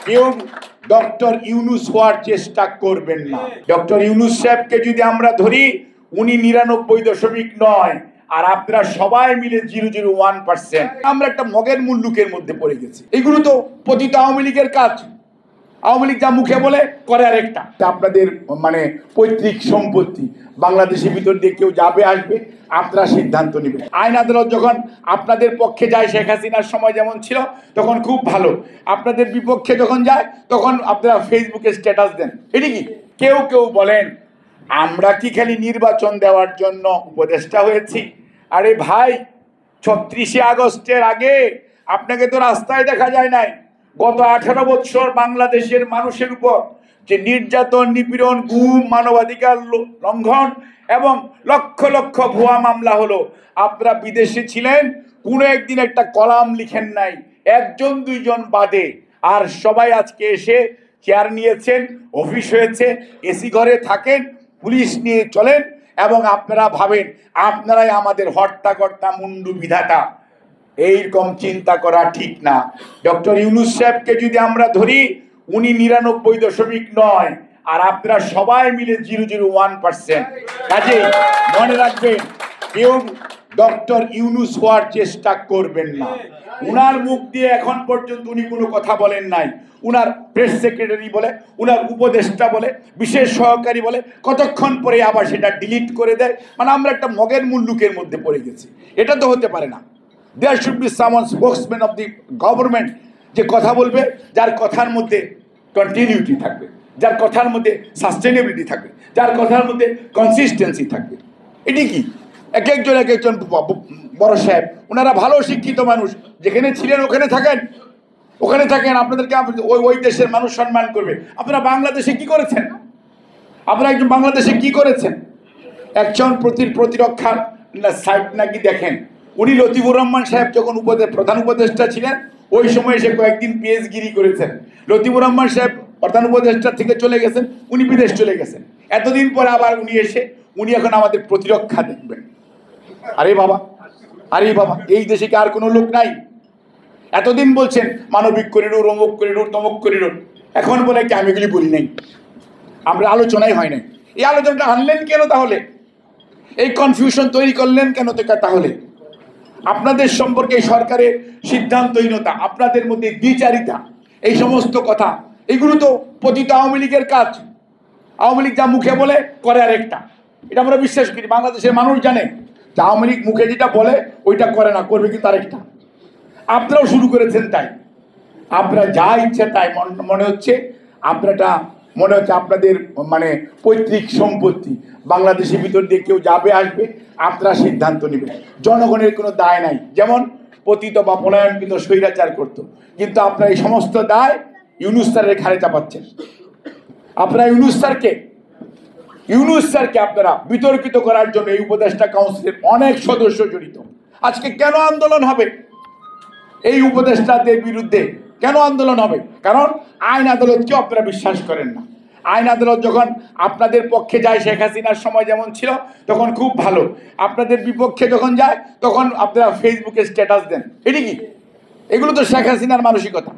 কেউ ডক্টর ইউনূস হওয়ার চেষ্টা করবেন না। ডক্টর ইউনূস সাহেবকে যদি আমরা ধরি, উনি 99.9 আর আপনারা সবাই মিলে 0.01%। আমরা একটা মগের মুল্লুকের মধ্যে পড়ে গেছি। এগুলো তো পতিত আওয়ামী লীগের কাজ। আওয়ামী লীগ যা মুখে বলে করে আরেকটা। আপনাদের পৈতৃক সম্পত্তি বাংলাদেশের ভিতর দিয়ে কেউ যাবে আসবে, আপনারা সিদ্ধান্ত নেবেন। আইন আদালত যখন আপনাদের পক্ষে যায়, শেখ হাসিনার সময় যেমন ছিল তখন খুব ভালো, আপনাদের বিপক্ষে যখন যায় তখন আপনারা ফেসবুকে স্ট্যাটাস দেন। এটি কি? কেউ কেউ বলেন আমরা কি খালি নির্বাচন দেওয়ার জন্য উপদেষ্টা হয়েছি? আরে ভাই, 36শে আগস্টের আগে আপনাকে তো রাস্তায় দেখা যায় নাই। গত 18 বছর বাংলাদেশের মানুষের উপর যে নির্যাতন, নিপীড়ন, গুম, মানবাধিকার লঙ্ঘন এবং লক্ষ লক্ষ ভুয়া মামলা হলো, আপনারা বিদেশে ছিলেন, কোনো একদিন একটা কলাম লিখেন নাই, একজন দুইজন বাদে। আর সবাই আজকে এসে চেয়ার নিয়েছেন, অফিস হয়েছে, এসি ঘরে থাকেন, পুলিশ নিয়ে চলেন এবং আপনারা ভাবেন আপনারাই আমাদের হর্তাকর্তা, মুন্ডু বিধাতা। এইরকম চিন্তা করা ঠিক না। ডক্টর ইউনূস সাহেবকে যদি আমরা ধরি, উনি 99.9 আর আপনারা সবাই মিলে 0.01%। কাজেই মনে রাখবেন, কেউ ডক্টর ইউনূস হওয়ার চেষ্টা করবেন না। উনার মুখ দিয়ে এখন পর্যন্ত উনি কোনো কথা বলেন নাই। উনার প্রেস সেক্রেটারি বলে, উনার উপদেষ্টা বলে, বিশেষ সহকারী বলে, কতক্ষণ পরে আবার সেটা ডিলিট করে দেয়। মানে আমরা একটা মগের মুল্লুকের মধ্যে পড়ে গেছি। এটা তো হতে পারে না। There should be someone spokesman of the government যে কথা বলবে, যার কথার মধ্যে কন্টিনিউটি থাকবে, যার কথার মধ্যে সাস্টেনেবিলিটি থাকবে, যার কথার মধ্যে কনসিস্টেন্সি থাকবে। এটি কি? এক একজন বড় সাহেব, ওনারা ভালো শিক্ষিত মানুষ, যেখানে ছিলেন ওখানে থাকেন, আপনাদেরকে ওই দেশের মানুষ সম্মান করবে। আপনারা বাংলাদেশে কি করেছেন? আপনারা একজন বাংলাদেশে কি করেছেন? একজন প্রতিরক্ষার সাইট নাকি দেখেন, উনি লতিফুর রহমান সাহেব যখন প্রধান উপদেষ্টা ছিলেন ওই সময় এসে কয়েকদিন পিএইচগিরি করেছেন। লতিফুর রহমান সাহেব প্রধান উপদেষ্টা থেকে চলে গেছেন, উনি বিদেশ চলে গেছেন। এতদিন পরে আবার উনি এখন আমাদের প্রতিরক্ষা দেখবেন। আরে বাবা, এই দেশে কি আর কোনো লোক নাই? এতদিন বলছেন মানবিক করিডোর, অমুক করিডোর, তমুক করিডোর, এখন বলে কি আমি এগুলি বলি নাই, আমরা আলোচনাই হয় নাই। এই আলোচনাটা আনলেন কেন তাহলে? এই কনফিউশন তৈরি করলেন কেন তাহলে? আপনাদের সম্পর্কে সরকারের সিদ্ধান্তহীনতা, আপনাদের মধ্যে দ্বিচারিতা, এই সমস্ত কথা, এগুলো তো পতিত আওয়ামী লীগের কাজ। আওয়ামী লীগ যা মুখে বলে করে আরেকটা। এটা আমরা বিশ্বাস করি। বাংলাদেশের মানুষ জানে যে আওয়ামী লীগ মুখে যেটা বলে ওইটা করে না, করবে কিন্তু আরেকটা। আপনারাও শুরু করেছেন তাই। আপনারা যা ইচ্ছে তাই মনে হচ্ছে আপনাদের পৈতৃক সম্পত্তি বাংলাদেশের ভিতর দিয়ে কেউ যাবে আসবে, আপনারা সিদ্ধান্ত নেবেন। জনগণের কোনো দায় নাই। যেমন পতিত বা পলায়নকৃত স্বৈরাচার করতো, কিন্তু আপনারা এই সমস্ত দায় ইউনূস স্যারের ঘাড়ে চাপাচ্ছেন। আপনারা ইউনূস স্যারকে আপনারা বিতর্কিত করার জন্য এই উপদেষ্টা কাউন্সিলের অনেক সদস্য জড়িত। আজকে কেন আন্দোলন হবে এই উপদেষ্টাদের বিরুদ্ধে? কেন আন্দোলন হবে? কারণ আইন আদালতকে আপনারা বিশ্বাস করেন না। আইন আদালত যখন আপনাদের পক্ষে যায়, শেখ হাসিনার সময় যেমন ছিল তখন খুব ভালো, আপনাদের বিপক্ষে যখন যায় তখন আপনারা ফেসবুকে স্ট্যাটাস দেন। এটি কি? এগুলো তো শেখ হাসিনার মানসিকতা।